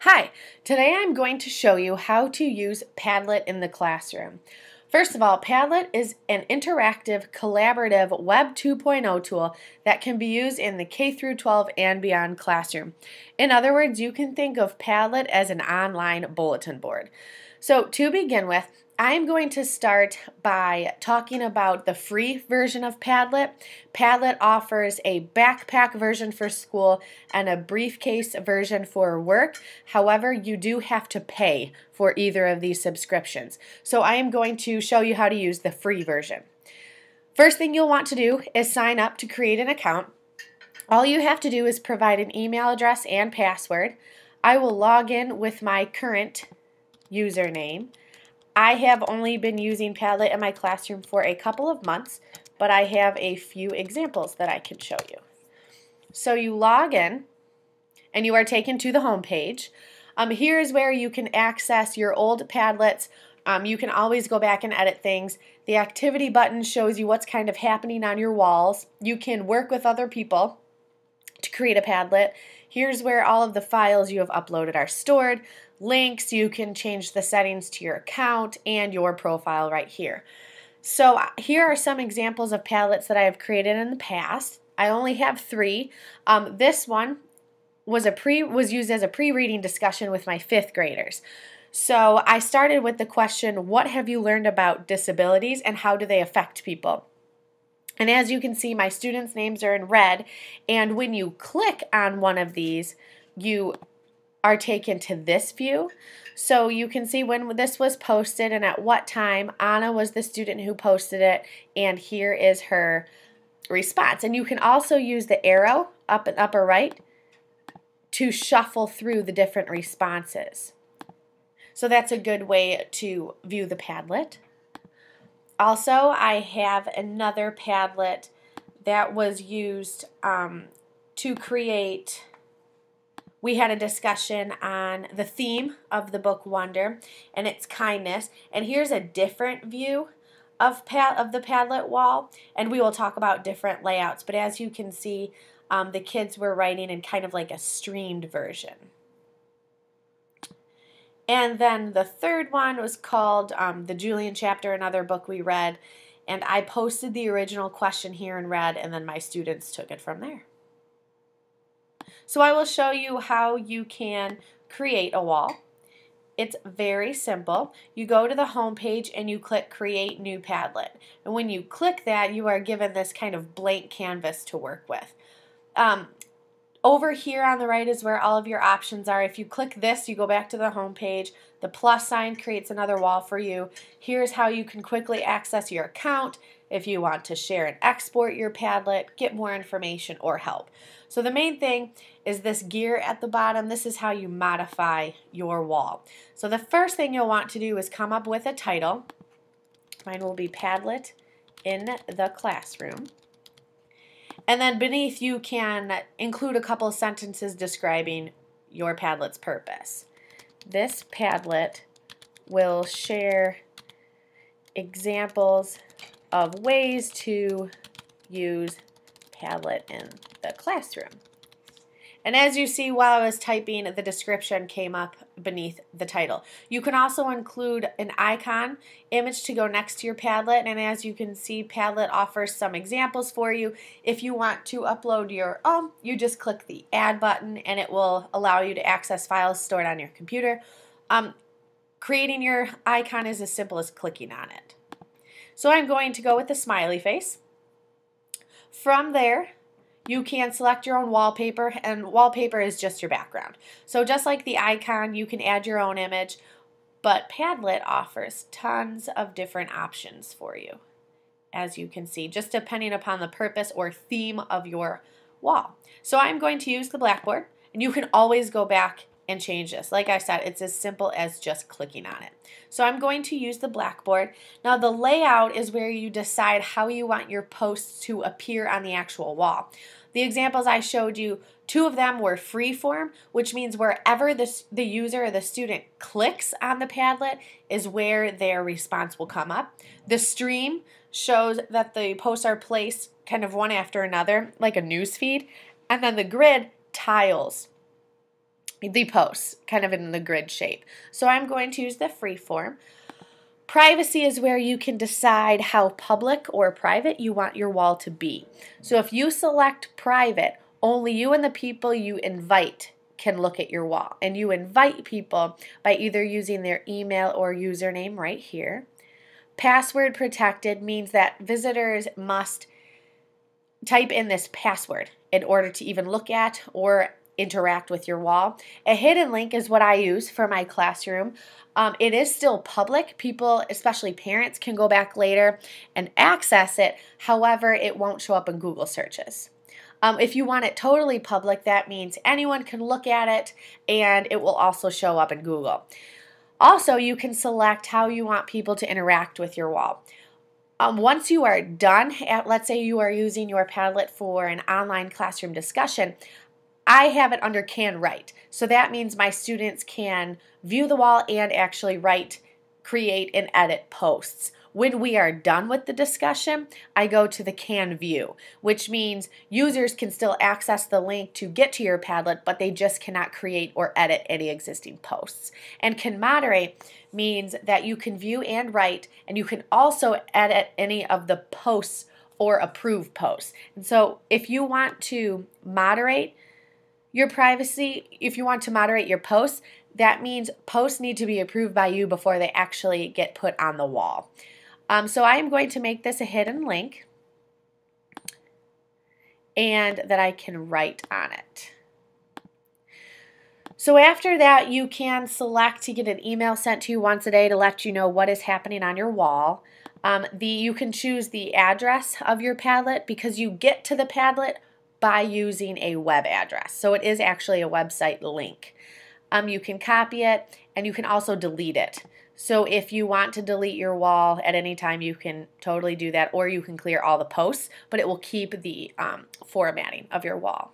Hi, today I'm going to show you how to use Padlet in the classroom. First of all, Padlet is an interactive, collaborative Web 2.0 tool that can be used in the K-12 and beyond classroom. In other words, you can think of Padlet as an online bulletin board. So to begin with, I am going to start by talking about the free version of Padlet. Padlet offers a backpack version for school and a briefcase version for work. However, you do have to pay for either of these subscriptions. So I am going to show you how to use the free version. First thing you'll want to do is sign up to create an account. All you have to do is provide an email address and password. I will log in with my current username. I have only been using Padlet in my classroom for a couple of months, but I have a few examples that I can show you. So you log in, and you are taken to the home page. Here is where you can access your old Padlets. You can always go back and edit things. The activity button shows you what's kind of happening on your walls. You can work with other people to create a Padlet. Here's where all of the files you have uploaded are stored. Links, you can change the settings to your account and your profile right here. So here are some examples of Padlets that I have created in the past. I only have 3. This one was used as a pre-reading discussion with my 5th graders. So I started with the question, what have you learned about disabilities and how do they affect people? And as you can see, my students' names are in red, and when you click on one of these, you are taken to this view. So you can see when this was posted and at what time. Anna was the student who posted it, and here is her response. And you can also use the arrow up and upper right to shuffle through the different responses. So that's a good way to view the Padlet. Also, I have another Padlet that was used to create. We had a discussion on the theme of the book Wonder, and it's kindness. And here's a different view of the Padlet wall, and we will talk about different layouts. But as you can see, the kids were writing in kind of like a streamed version. And then the third one was called The Julian Chapter, another book we read. And I posted the original question here in red, and then my students took it from there. So I will show you how you can create a wall. It's very simple. You go to the home page and you click Create New Padlet. And when you click that, you are given this kind of blank canvas to work with. Over here on the right is where all of your options are. If you click this, you go back to the home page. The plus sign creates another wall for you. Here's how you can quickly access your account if you want to share and export your Padlet, get more information, or help. So the main thing is this gear at the bottom. This is how you modify your wall. So the first thing you'll want to do is come up with a title. Mine will be Padlet in the Classroom. And then beneath you can include a couple sentences describing your Padlet's purpose. This Padlet will share examples of ways to use Padlet in the classroom. And as you see while I was typing, the description came up beneath the title. You can also include an icon image to go next to your Padlet, and as you can see, Padlet offers some examples for you. If you want to upload your own, you just click the Add button and it will allow you to access files stored on your computer. Creating your icon is as simple as clicking on it. So I'm going to go with the smiley face. From there, you can select your own wallpaper, and wallpaper is just your background. So just like the icon, you can add your own image, but Padlet offers tons of different options for you, as you can see, just depending upon the purpose or theme of your wall. So I'm going to use the blackboard, and you can always go back and change this. Like I said, it's as simple as just clicking on it. So I'm going to use the blackboard. Now the layout is where you decide how you want your posts to appear on the actual wall. The examples I showed you, 2 of them were freeform, which means wherever the user or the student clicks on the Padlet is where their response will come up. The stream shows that the posts are placed kind of one after another, like a news feed, and then the grid tiles the posts, kind of in the grid shape. So I'm going to use the free form. Privacy is where you can decide how public or private you want your wall to be. So if you select private, only you and the people you invite can look at your wall. And you invite people by either using their email or username right here. Password protected means that visitors must type in this password in order to even look at or interact with your wall. A hidden link is what I use for my classroom. It is still public. People, especially parents, can go back later and access it. However, it won't show up in Google searches. If you want it totally public, that means anyone can look at it and it will also show up in Google. Also, you can select how you want people to interact with your wall. Once you are done, let's say you are using your Padlet for an online classroom discussion, I have it under Can Write. So that means my students can view the wall and actually write, create, and edit posts. When we are done with the discussion, I go to the Can View, which means users can still access the link to get to your Padlet, but they just cannot create or edit any existing posts. And Can Moderate means that you can view and write, and you can also edit any of the posts or approve posts. And so if you want to moderate your privacy, if you want to moderate your posts, that means posts need to be approved by you before they actually get put on the wall. So I am going to make this a hidden link and that I can write on it. So after that, you can select to get an email sent to you once a day to let you know what is happening on your wall. You can choose the address of your Padlet because you get to the Padlet by using a web address. So it is actually a website link. You can copy it and you can also delete it. So if you want to delete your wall at any time, you can totally do that, or you can clear all the posts, but it will keep the formatting of your wall.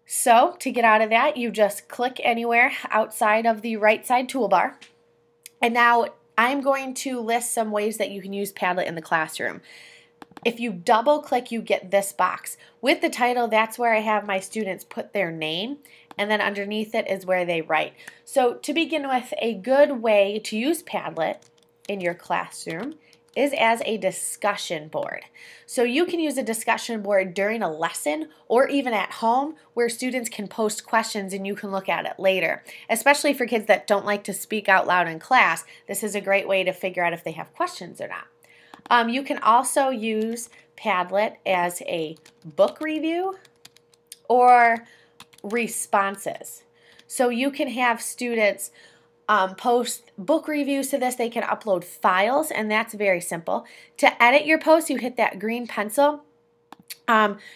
So to get out of that, you just click anywhere outside of the right side toolbar. And now I'm going to list some ways that you can use Padlet in the classroom. If you double click, you get this box. With the title, that's where I have my students put their name, and then underneath it is where they write. So to begin with, a good way to use Padlet in your classroom is as a discussion board. So you can use a discussion board during a lesson or even at home where students can post questions and you can look at it later. Especially for kids that don't like to speak out loud in class, this is a great way to figure out if they have questions or not. You can also use Padlet as a book review or responses. So you can have students post book reviews to this. They can upload files, and that's very simple. To edit your post, you hit that green pencil.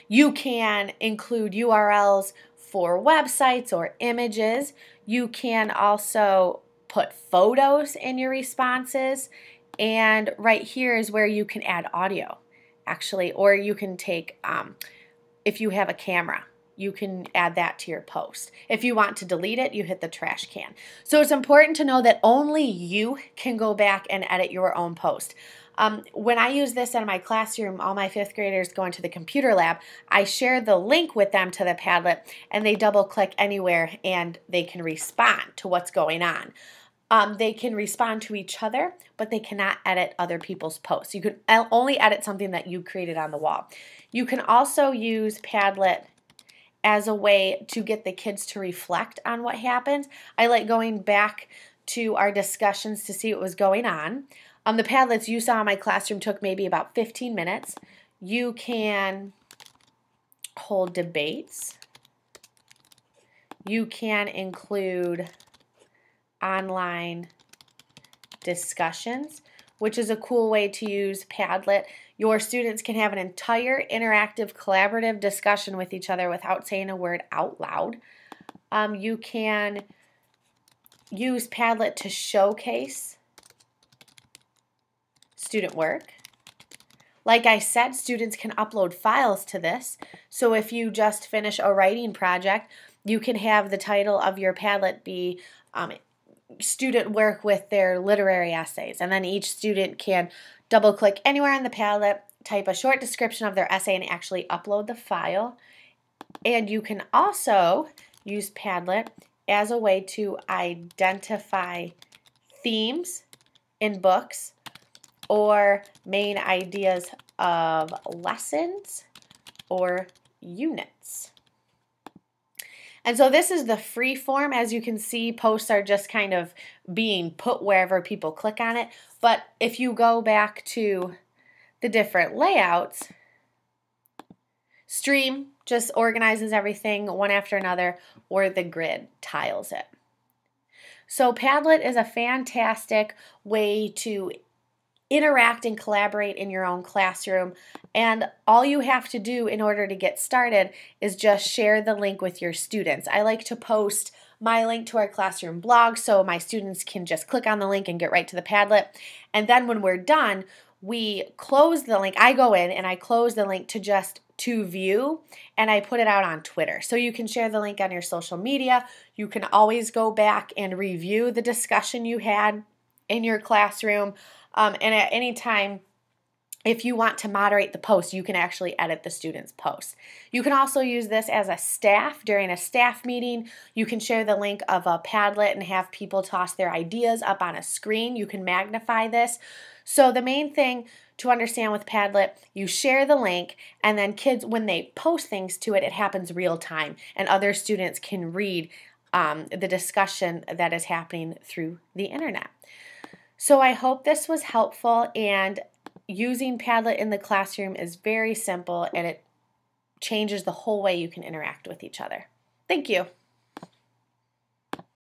You can include URLs for websites or images. You can also put photos in your responses. And right here is where you can add audio, actually, or you can take, if you have a camera, you can add that to your post. If you want to delete it, you hit the trash can. So it's important to know that only you can go back and edit your own post. When I use this in my classroom, all my 5th graders go into the computer lab, I share the link with them to the Padlet, and they double click anywhere and they can respond to what's going on. They can respond to each other, but they cannot edit other people's posts. You can only edit something that you created on the wall. You can also use Padlet as a way to get the kids to reflect on what happened. I like going back to our discussions to see what was going on. The Padlets you saw in my classroom took maybe about 15 minutes. You can hold debates. You can include online discussions, which is a cool way to use Padlet. Your students can have an entire interactive collaborative discussion with each other without saying a word out loud. You can use Padlet to showcase student work. Like I said, students can upload files to this. So if you just finish a writing project, you can have the title of your Padlet be student work with their literary essays, and then each student can double click anywhere on the Padlet, type a short description of their essay, and actually upload the file. And you can also use Padlet as a way to identify themes in books or main ideas of lessons or units. And so this is the free form. As you can see, posts are just kind of being put wherever people click on it. But if you go back to the different layouts, Stream just organizes everything one after another, or the grid tiles it. So Padlet is a fantastic way to interact and collaborate in your own classroom, and all you have to do in order to get started is just share the link with your students. I like to post my link to our classroom blog so my students can just click on the link and get right to the Padlet, and then when we're done, we close the link. I go in and I close the link to view, and I put it out on Twitter. So you can share the link on your social media. You can always go back and review the discussion you had in your classroom. And at any time, if you want to moderate the post, you can actually edit the students' posts. You can also use this as a staff during a staff meeting. You can share the link of a Padlet and have people toss their ideas up on a screen. You can magnify this. So the main thing to understand with Padlet, you share the link, and then kids, when they post things to it, it happens real time, and other students can read the discussion that is happening through the internet. So I hope this was helpful, and using Padlet in the classroom is very simple, and it changes the whole way you can interact with each other. Thank you.